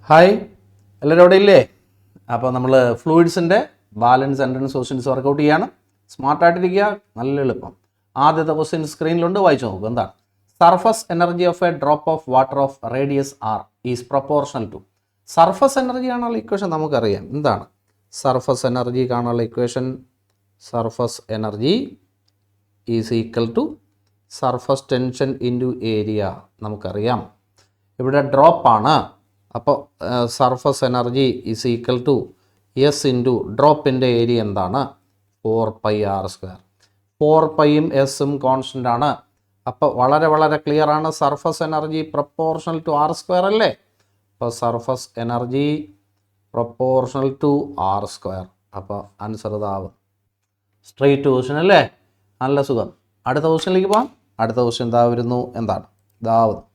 Hi, എല്ലാവരും അവിടെ ഇല്ലേ? അപ്പോൾ നമ്മൾ ഫ്ലൂയിഡ്സിൻ്റെ ബാലൻസ് എൻട്രൻസ് ക്വസ്റ്റ്യൻസ് വർക്കൗട്ട് ചെയ്യാണ്. സ്മാർട്ടായിട്ടിരിക്കുക, നല്ല എളുപ്പം. ആദ്യത്തെ ക്വസ്റ്റ്യൻ സ്ക്രീനിലുണ്ട്, വായിച്ചു നോക്കുക. എന്താണ്? Surface energy of a drop of water of radius R is proportional to. Surface energy കാണാനുള്ള ഇക്വേഷൻ നമുക്കറിയാം. എന്താണ് സർഫസ് എനർജി കാണാനുള്ള equation? Surface energy is equal to surface tension into area. നമുക്കറിയാം ഇവിടെ ഡ്രോപ്പാണ്. അപ്പോൾ surface energy is equal to S into ഡ്രോപ്പിൻ്റെ area എന്താണ്? 4πr². 4πയും എസും കോൺസ്റ്റൻ്റ് ആണ്. അപ്പോൾ വളരെ ക്ലിയർ ആണ്. Surface energy proportional to r² അല്ലേ? അപ്പോൾ surface energy proportional to r². അപ്പോൾ ആൻസർ ഇതാവും. സ്ട്രെയിറ്റ് ക്വസ്റ്റ്യൻ അല്ലേ? നല്ല സുഖം. അടുത്ത ക്വസ്റ്റ്യനിലേക്ക് പോകാം. അടുത്ത ക്വസ്റ്റ്യൻ ഇതാ വരുന്നു. എന്താണ്? ഇതാവുന്നു.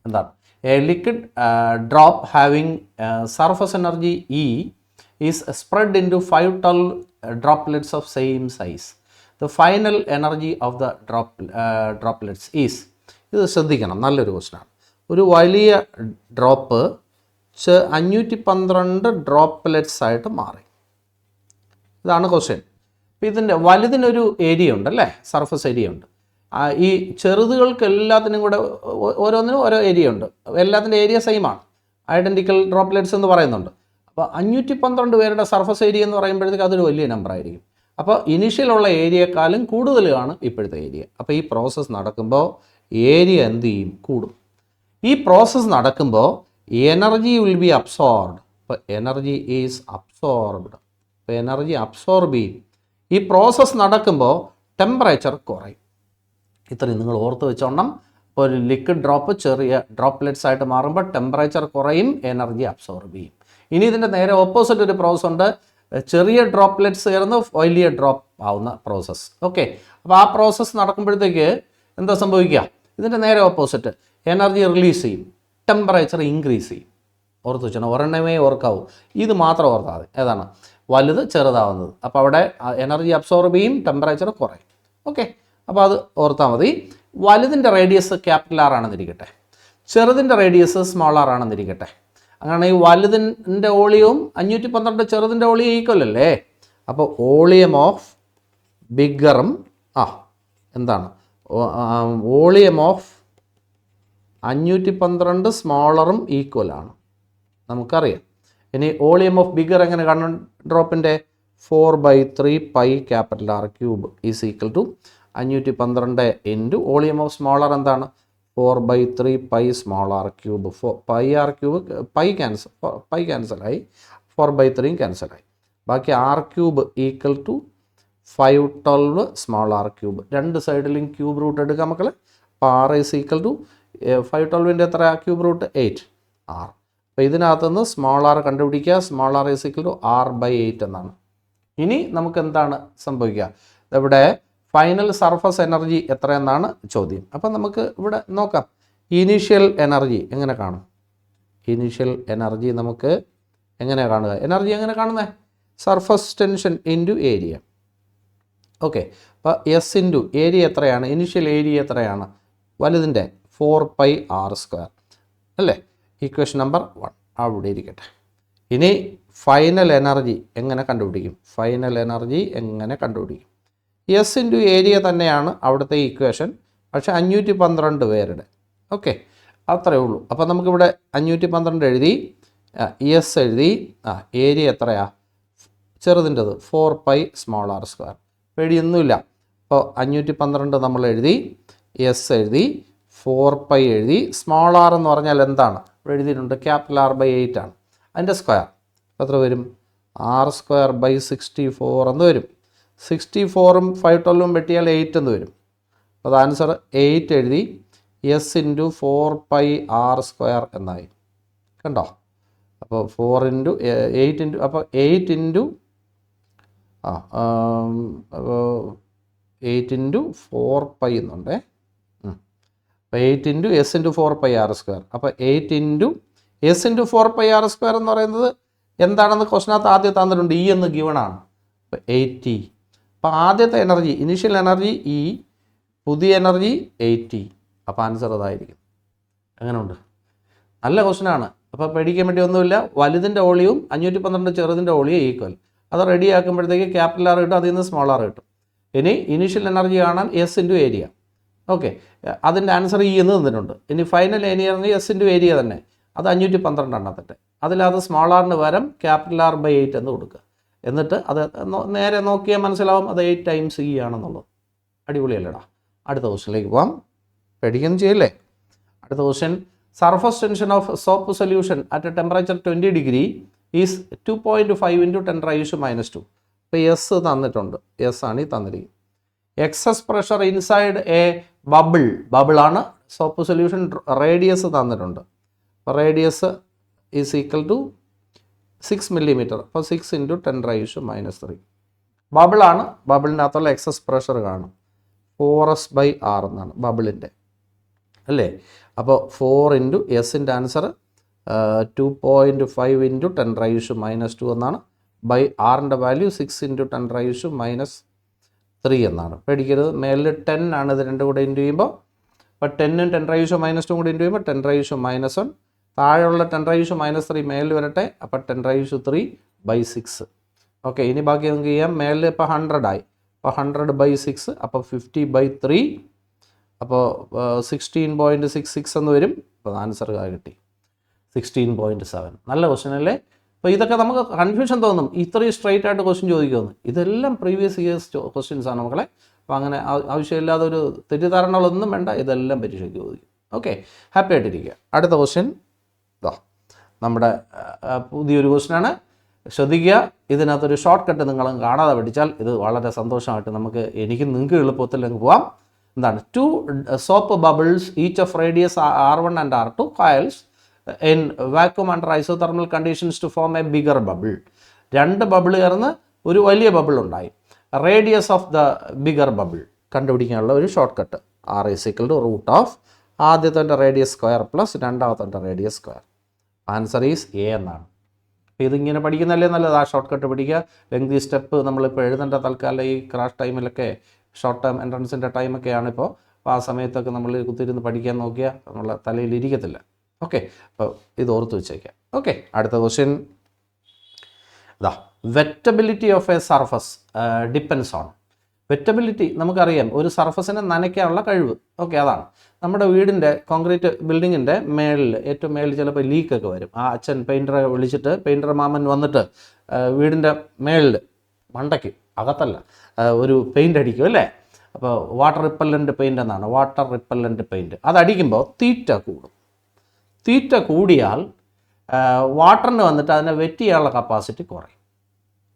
എന്താണ്? A liquid drop having surface energy E is spread into 5 tall droplets of same size. The final energy of the droplets is. ഇത് ശ്രദ്ധിക്കണം, നല്ലൊരു ക്വസ്റ്റ്യനാണ്. ഒരു വലിയ ഡ്രോപ്പ് 512 ഡ്രോപ്ലെറ്റ്സ് ആയിട്ട് മാറി. ഇതാണ് ക്വസ്റ്റ്യൻ. അപ്പോൾ ഇതിൻ്റെ വലുതിനൊരു ഏരിയ ഉണ്ട് അല്ലേ? സർഫസ് ഏരിയ ഉണ്ട്. ഈ ചെറുതുകൾക്ക് എല്ലാത്തിനും കൂടെ ഓരോന്നിനും ഓരോ ഏരിയ ഉണ്ട്. എല്ലാത്തിൻ്റെ ഏരിയ സെയിമാണ്. ഐഡൻറ്റിക്കൽ ഡ്രോപ്ലെറ്റ്സ് എന്ന് പറയുന്നുണ്ട്. അപ്പോൾ 512 പേരുടെ സർഫസ് ഏരിയ എന്ന് പറയുമ്പോഴത്തേക്ക് അതൊരു വലിയ നമ്പർ ആയിരിക്കും. അപ്പോൾ ഇനീഷ്യലുള്ള ഏരിയയെക്കാളും കൂടുതലാണ് ഇപ്പോഴത്തെ ഏരിയ. അപ്പോൾ ഈ പ്രോസസ്സ് നടക്കുമ്പോൾ ഏരിയ എന്ത് ചെയ്യും? കൂടും. ഈ പ്രോസസ്സ് നടക്കുമ്പോൾ എനർജി വിൽ ബി അബ്സോർബ്ഡ്. ഇപ്പോൾ എനർജി ഈസ് അബ്സോർബ്ഡ്. ഇപ്പോൾ എനർജി അബ്സോർബ് ചെയ്യും. ഈ പ്രോസസ്സ് നടക്കുമ്പോൾ ടെമ്പറേച്ചർ കുറയും. ഇത്രയും നിങ്ങൾ ഓർത്ത് വെച്ചോണം. ഇപ്പോൾ ഒരു ലിക്വിഡ് ഡ്രോപ്പ് ചെറിയ ഡ്രോപ്ലെറ്റ്സ് ആയിട്ട് മാറുമ്പോൾ ടെമ്പറേച്ചർ കുറയും, എനർജി അബ്സോർബ് ചെയ്യും. ഇനി ഇതിൻ്റെ നേരെ ഓപ്പോസിറ്റ് ഒരു പ്രോസസ് ഉണ്ട്. ചെറിയ ഡ്രോപ്ലെറ്റ്സ് ചേർന്ന് വലിയ ഡ്രോപ്പ് ആവുന്ന പ്രോസസ്സ്. ഓക്കെ, അപ്പോൾ ആ പ്രോസസ്സ് നടക്കുമ്പോഴത്തേക്ക് എന്താ സംഭവിക്കുക? ഇതിൻ്റെ നേരെ ഓപ്പോസിറ്റ് എനർജി റിലീസ് ചെയ്യും, ടെമ്പറേച്ചർ ഇൻക്രീസ് ചെയ്യും. ഓർത്ത് വെച്ചോണം. ഒരെണ്ണമേ ഓർക്കാവൂ. ഇത് മാത്രം ഓർത്താൽ മതി. ഏതാണ്? വലുത് ചെറുതാവുന്നത്. അപ്പോൾ അവിടെ എനർജി അബ്സോർബ് ചെയ്യും, ടെമ്പറേച്ചർ കുറയും. ഓക്കെ, അപ്പോൾ അത് ഓർത്താൽ മതി. വലുതിൻ്റെ റേഡിയസ് ക്യാപിറ്റൽ ആർ ആണെന്നിരിക്കട്ടെ, ചെറുതിൻ്റെ റേഡിയസ് സ്മോൾ ആർ ആണെന്നിരിക്കട്ടെ. അങ്ങനെ ഈ വലുതിൻ്റെ വോളിയവും 512 ചെറുതിൻ്റെ വോളിയം ഈക്വൽ അല്ലേ? അപ്പോൾ വോളിയം ഓഫ് ബിഗറും എന്താണ് വോളിയം ഓഫ് 512 സ്മോളറും ഈക്വലാണ്, നമുക്കറിയാം. ഇനി വോളിയം ഓഫ് ബിഗർ എങ്ങനെ കാണണം? ഡ്രോപ്പിൻ്റെ 4/3 capital R cube is equal to 512 into volume of smaller എന്താണ്? 4/3 small R cube. r cube ക്യാൻസലായി, 4/3 ക്യാൻസലായി. ബാക്കി R cube equal to 512 small R cube. രണ്ട് സൈഡിലും ക്യൂബ് റൂട്ട് എടുക്കാം മക്കളെ. അപ്പോൾ ആർ ഈസ് ഈക്വൽ ടു 512 എത്ര ക്യൂബ് റൂട്ട്? 8 ആർ. അപ്പോൾ ഇതിനകത്തുനിന്ന് സ്മോൾ ആർ കണ്ടുപിടിക്കുക. Small R is equal to r/8 എന്നാണ്. ഇനി നമുക്ക് എന്താണ് സംഭവിക്കുക? ഇവിടെ ഫൈനൽ സർഫസ് എനർജി എത്രയെന്നാണ് ചോദ്യം. അപ്പം നമുക്ക് ഇവിടെ നോക്കാം. ഇനീഷ്യൽ എനർജി എങ്ങനെ കാണും? ഇനീഷ്യൽ എനർജി നമുക്ക് എങ്ങനെയാണ് കാണുക? എനർജി എങ്ങനെ കാണുന്നത്? Surface tension into area. Okay, അപ്പോൾ എസ് ഇൻറ്റു ഏരിയ എത്രയാണ്? ഇനീഷ്യൽ ഏരിയ എത്രയാണ്? വലുതിൻ്റെ 4πr² അല്ലേ? ഇക്വേഷൻ നമ്പർ 1 അവിടെ ഇരിക്കട്ടെ. ഇനി ഫൈനൽ എനർജി എങ്ങനെ കണ്ടുപിടിക്കും? ഫൈനൽ എനർജി എങ്ങനെ കണ്ടുപിടിക്കും? എസ് ഇൻറ്റു ഏരിയ തന്നെയാണ് അവിടുത്തെ ഇക്വേഷൻ, പക്ഷേ 512 പേരുടെ. ഓക്കെ, അത്രയേ ഉള്ളൂ. അപ്പോൾ നമുക്കിവിടെ 512 എഴുതി, എസ് എഴുതി. ഏരിയ എത്രയാ? ചെറുതിൻ്റെത് 4π സ്മോൾ r². പേടിയൊന്നുമില്ല. അപ്പോൾ 512 നമ്മൾ എഴുതി, എസ് എഴുതി, 4π എഴുതി. സ്മോൾ ആർ എന്ന് പറഞ്ഞാൽ എന്താണ്? ഇവിടെ എഴുതിയിട്ടുണ്ട്, ക്യാപിറ്റൽ r/8 ആണ്. അതിൻ്റെ സ്ക്വയർ എത്ര വരും? r²/64 എന്ന് വരും. 64ഉം 512ഉം വെട്ടിയാൽ 8 എന്ന് വരും. അപ്പോൾ അത് ആൻസർ 8 എഴുതി, എസ് ഇൻറ്റു 4πr² എന്നായി. കണ്ടോ? അപ്പോൾ 4 ഇൻറ്റു 8 ഇൻറ്റു അപ്പോൾ 8 ഇൻറ്റു 4π എന്നുണ്ടേ. അപ്പോൾ 8 ഇൻറ്റു എസ് ഇൻറ്റു 4πr². അപ്പോൾ 8 ഇൻറ്റു എസ് ഇൻറ്റു 4πr² എന്ന് പറയുന്നത് എന്താണെന്ന് ക്വസ്റ്റിനകത്ത് ആദ്യം തന്നിട്ടുണ്ട്. ഇ എന്ന് ഗിവണാണ്. അപ്പോൾ 80. അപ്പോൾ ആദ്യത്തെ എനർജി ഇനീഷ്യൽ എനർജി ഇ, പുതിയ എനർജി 80. അപ്പോൾ ആൻസർ അതായിരിക്കും. എങ്ങനെയുണ്ട്? നല്ല ക്വസ്റ്റ്യനാണ്. അപ്പോൾ പേടിക്കാൻ വേണ്ടി ഒന്നുമില്ല, വലുതിൻ്റെ വോളിയവും 512 ചെറുതിൻ്റെ വോളിയം ഈക്വൽ. അത് റെഡി ആക്കുമ്പോഴത്തേക്ക് ക്യാപിറ്റൽ ആർ കിട്ടും, അതിൽ നിന്ന് സ്മോൾ ആർ കിട്ടും. ഇനി ഇനീഷ്യൽ എനർജി കാണാൻ എസ് ഇൻറ്റു ഏരിയ. ഓക്കെ, അതിൻ്റെ ആൻസർ ഇ എന്ന് തന്നിട്ടുണ്ട്. ഇനി final energy S into area തന്നെ, അത് 512 എണ്ണത്തിൻ്റെ. അതിലത് സ്മോൾ ആറിന് പകരം ക്യാപിറ്റൽ ആർ ബൈ 8 എന്ന് കൊടുക്കുക. എന്നിട്ട് അത് നേരെ നോക്കിയാൽ മനസ്സിലാവും അത് 8 ടൈംസ് ഇ ആണെന്നുള്ളത്. അടിപൊളിയല്ലേടാ. അടുത്ത ക്വസ്റ്റ്യനിലേക്ക് പോകാം, പേടിക്കൊന്നും ചെയ്യല്ലേ. അടുത്ത question, surface tension of soap solution at temperature 20 degree is 2.5 into 10⁻². ഇപ്പോൾ എസ് തന്നിട്ടുണ്ട്, എസ് ആണ് ഈ തന്നിരിക്കുന്നത്. എക്സസ് പ്രഷർ ഇൻസൈഡ് എ ബബിളാണ് സോപ്പ് സൊല്യൂഷൻ. റേഡിയസ് തന്നിട്ടുണ്ട്. അപ്പോൾ radius is equal to 6 millimetre. അപ്പോൾ 6 ഇൻറ്റു 10⁻³ ബബിളാണ്. ബബിളിനകത്തുള്ള എക്സസ് പ്രഷർ കാണും 4s/r എന്നാണ് ബബിളിൻ്റെ, അല്ലേ? അപ്പോൾ 4 ഇൻറ്റു എസിൻ്റെ ആൻസർ 2.5 ഇൻറ്റു 10⁻² എന്നാണ്. ബൈ ആറിൻ്റെ വാല്യൂ 6 ഇൻറ്റു 10⁻³ എന്നാണ്. പേടിക്കരുത്, മേലിൽ 10 ആണ്, ഇത് രണ്ടും കൂടെ ഇൻറ്റു ചെയ്യുമ്പോൾ. അപ്പോൾ 10ഉം 10⁻² കൂടി ഇൻറ്റു ചെയ്യുമ്പോൾ 10⁻⁻1. താഴെയുള്ള 10⁻³ മേലിൽ വരട്ടെ, അപ്പോൾ 10⁻³/6. ഓക്കെ, ഇനി ബാക്കി നമുക്ക് ചെയ്യാം. മേലിൽ ഇപ്പോൾ 100 ആയി, അപ്പോൾ 100/6, അപ്പോൾ 50/3, അപ്പോൾ 16.66 എന്ന് വരും. അപ്പോൾ ആൻസർ കിട്ടി 16.7. നല്ല ക്വസ്റ്റ്യൻ അല്ലേ? അപ്പോൾ ഇതൊക്കെ നമുക്ക് കൺഫ്യൂഷൻ തോന്നും, ഇത്രയും സ്ട്രൈറ്റ് ആയിട്ട് ക്വസ്റ്റ്യൻ ചോദിക്കുമെന്ന്. ഇതെല്ലാം പ്രീവിയസ് ഇയേഴ്സ് ക്വസ്റ്റ്യൻസ് ആണ് മക്കളെ. അപ്പോൾ അങ്ങനെ ആവശ്യമില്ലാതെ ഒരു തെറ്റിദ്ധാരണകളൊന്നും വേണ്ട, ഇതെല്ലാം പരീക്ഷയ്ക്ക് ചോദിക്കും. ഓക്കെ, ഹാപ്പി ആയിട്ടിരിക്കുക. അടുത്ത ക്വസ്റ്റ്യൻ ഇതാ നമ്മുടെ പുതിയൊരു ക്വസ്റ്റ്യനാണ്. ശ്രദ്ധിക്കുക, ഇതിനകത്തൊരു ഷോർട്ട് കട്ട് നിങ്ങളും കാണാതെ പഠിച്ചാൽ ഇത് വളരെ സന്തോഷമായിട്ട് നിങ്ങൾക്ക് എളുപ്പത്തിൽ അങ്ങ് പോവാം. എന്താണ്? 2 soap bubbles each of radius r1 and r2 coils in vacuum under isothermal conditions to form a bigger bubble. 2 bubble ചേർന്ന് ഒരു വലിയ ബബിൾ ഉണ്ടായി. Radius of the bigger bubble കണ്ടുപിടിക്കാനുള്ള ഒരു ഷോർട്ട് കട്ട്, r √, ആദ്യത്തെ റേഡിയസ് സ്ക്വയർ പ്ലസ് രണ്ടാമത്തെ radius square. Answer is A എന്നാണ്. ഇതിങ്ങനെ പഠിക്കുന്നതല്ലേ നല്ലത്, ആ ഷോർട്ട് കട്ട് പഠിക്കുക. ലെങ്തി സ്റ്റെപ്പ് നമ്മളിപ്പോൾ എഴുതേണ്ട തൽക്കാലം ഈ ക്രാഷ് ടൈമിലൊക്കെ, ഷോർട്ട് ടേം എൻട്രൻസിൻ്റെ ടൈമൊക്കെയാണ് ഇപ്പോൾ. അപ്പോൾ ആ സമയത്തൊക്കെ നമ്മൾ കുത്തിരുന്ന് പഠിക്കാൻ നോക്കിയാൽ നമ്മളെ തലയിൽ ഇരിക്കത്തില്ല. ഓക്കെ, അപ്പോൾ ഇത് ഓർത്ത് വെച്ചേക്കാം. ഓക്കെ, അടുത്ത ക്വസ്റ്റ്യൻ ഇതാ, wettability of A surface depends on. Wettability നമുക്കറിയാം, ഒരു സർഫസിനെ നനയ്ക്കാനുള്ള കഴിവ്. ഓക്കെ, അതാണ് നമ്മുടെ വീടിൻ്റെ കോൺക്രീറ്റ് ബിൽഡിങ്ങിൻ്റെ മേളിൽ, ഏറ്റവും മേളിൽ ചിലപ്പോൾ ലീക്കൊക്കെ വരും. ആ അച്ഛൻ പെയിൻറ്ററെ വിളിച്ചിട്ട്, പെയിൻറ്റർ മാമൻ വന്നിട്ട് വീടിൻ്റെ മേളിൽ മണ്ടയ്ക്ക് അകത്തല്ല ഒരു പെയിൻ്റ് അടിക്കും, അല്ലേ? അപ്പോൾ വാട്ടർ റിപ്പല്ലൻ്റ് പെയിൻ്റ് എന്നാണ്, വാട്ടർ റിപ്പല്ലൻ്റ് പെയിൻറ്റ്. അതടിക്കുമ്പോൾ തീറ്റ കൂടും. തീറ്റ കൂടിയാൽ വാട്ടറിന് വന്നിട്ട് അതിനെ വെറ്റ് ചെയ്യാനുള്ള കപ്പാസിറ്റി കുറയും.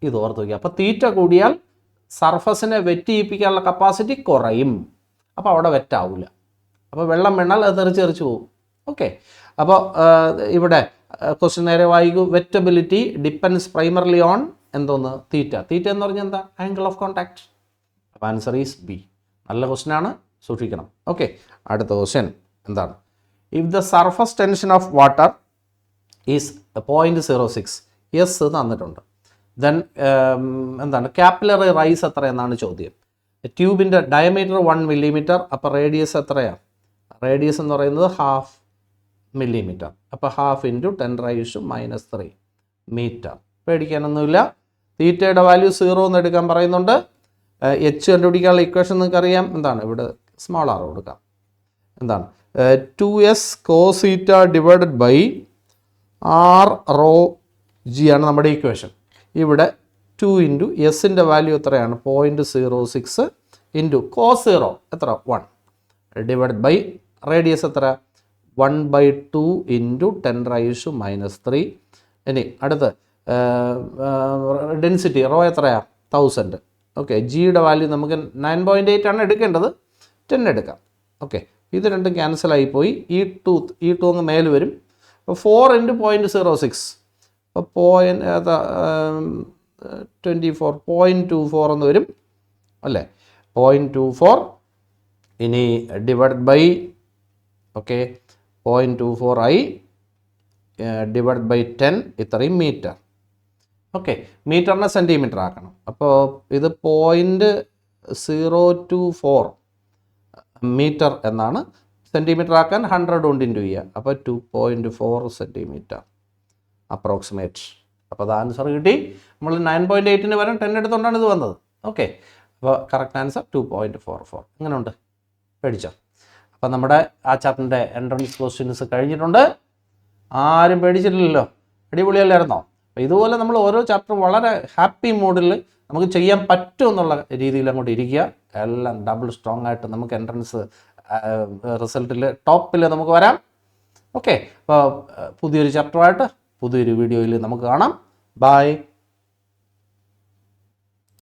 ഇത് ഓർത്ത് വയ്ക്കുക. അപ്പോൾ തീറ്റ കൂടിയാൽ സർഫസിനെ വെറ്റ് ചെയ്യിപ്പിക്കാനുള്ള കപ്പാസിറ്റി കുറയും. അപ്പോൾ അവിടെ വെറ്റാവില്ല. അപ്പോൾ വെള്ളം വീണാൽ അത് തെറിച്ച് പോകും. ഓക്കെ, അപ്പോൾ ഇവിടെ ക്വസ്റ്റ്യൻ നേരെ വായിക്കൂ. വെറ്റബിലിറ്റി ഡിപ്പെൻസ് പ്രൈമർലി ഓൺ എന്തോന്ന്? തീറ്റ. തീറ്റ എന്ന് പറഞ്ഞാൽ എന്താ? Angle of contact. അപ്പോൾ ആൻസർ ഈസ് ബി. നല്ല ക്വസ്റ്റ്യനാണ്, സൂക്ഷിക്കണം. ഓക്കെ, അടുത്ത ക്വസ്റ്റ്യൻ എന്താണ്? If the surface tension of water is 0.06, S തന്നിട്ടുണ്ട്. ദെൻ എന്താണ്? കാപ്പിലറി റൈസ് എത്ര എന്നാണ് ചോദ്യം. ട്യൂബിൻ്റെ ഡയമീറ്റർ 1 മില്ലിമീറ്റർ. അപ്പോൾ റേഡിയസ് എത്രയാണ്? റേഡിയസ് എന്ന് പറയുന്നത് 1/2 മില്ലിമീറ്റർ. അപ്പോൾ 1/2 ഇൻറ്റു 10⁻³ മീറ്റർ. പേടിക്കാനൊന്നുമില്ല. തീറ്റയുടെ വാല്യൂ 0 എന്ന് എടുക്കാൻ പറയുന്നുണ്ട്. എച്ച് കണ്ടുപിടിക്കാനുള്ള ഇക്വേഷൻ നിങ്ങൾക്ക് അറിയാം. എന്താണ്? ഇവിടെ സ്മോൾ ആർ കൊടുക്കാം. എന്താണ്? 2s cos θ divided by r rho g ആണ് നമ്മുടെ ഇക്വേഷൻ. ഇവിടെ 2 ഇൻറ്റു എസിൻ്റെ വാല്യൂ എത്രയാണ്? 0.06 ഇൻറ്റു കോസ് 0 എത്ര? 1 ഡിവൈഡഡ് ബൈ റേഡിയസ് എത്ര? 1/2 ഇൻറ്റു 10⁻³ ഇനി അടുത്ത് ഡെൻസിറ്റി റോ എത്രയാണ്? 1000. ഓക്കെ, ജിയുടെ വാല്യൂ നമുക്ക് 9.8 ആണ് എടുക്കേണ്ടത്, 10 എടുക്കാം. ഓക്കെ, ഇത് രണ്ടും ക്യാൻസലായി പോയി. ഈ ടു അങ്ങ് മേൽ വരും. അപ്പോൾ 4 ഇൻറ്റു 0.06, അപ്പോൾ 0.24 എന്ന് വരും, അല്ലേ? 0.24 ഇനി ഡിവൈഡ് ബൈ 0.24 ആയി ഡിവൈഡ് ബൈ 10 ഇത്രയും മീറ്റർ. ഓക്കെ, മീറ്ററിനെ സെൻറ്റിമീറ്റർ ആക്കണം. അപ്പോൾ ഇത് 0.024 മീറ്റർ എന്നാണ് സെൻറ്റിമീറ്റർ ആക്കാൻ 100 കൊണ്ട് ഇൻറ്റു ചെയ്യുക. അപ്പോൾ 2.4 സെൻറ്റിമീറ്റർ അപ്രോക്സിമേറ്റ്. അപ്പോൾ അത് ആൻസർ കിട്ടി. നമ്മൾ 9.8 വരെ 10 എടുത്തുകൊണ്ടാണ് ഇത് വന്നത്. ഓക്കെ, അപ്പോൾ കറക്റ്റ് ആൻസർ 2.44. എങ്ങനെ ഉണ്ട്, പേടിച്ചോ? അപ്പോൾ നമ്മുടെ ആ ചാപ്റ്ററിൻ്റെ എൻട്രൻസ് ക്വസ്റ്റ്യൻസ് കഴിഞ്ഞിട്ടുണ്ട്. ആരും പേടിച്ചിട്ടില്ലല്ലോ, അടിപൊളിയല്ലായിരുന്നോ? അപ്പോൾ ഇതുപോലെ നമ്മൾ ഓരോ ചാപ്റ്ററും വളരെ ഹാപ്പി മൂഡിൽ നമുക്ക് ചെയ്യാൻ പറ്റും എന്നുള്ള രീതിയിൽ അങ്ങോട്ട് ഇരിക്കുക. എല്ലാം ഡബിൾ സ്ട്രോങ് ആയിട്ട് നമുക്ക് എൻട്രൻസ് റിസൾട്ടിൽ ടോപ്പിൽ നമുക്ക് വരാം. ഓക്കെ, അപ്പോൾ പുതിയൊരു ചാപ്റ്ററുമായിട്ട് പുതിയൊരു വീഡിയോയിൽ നമുക്ക് കാണാം. ബൈ.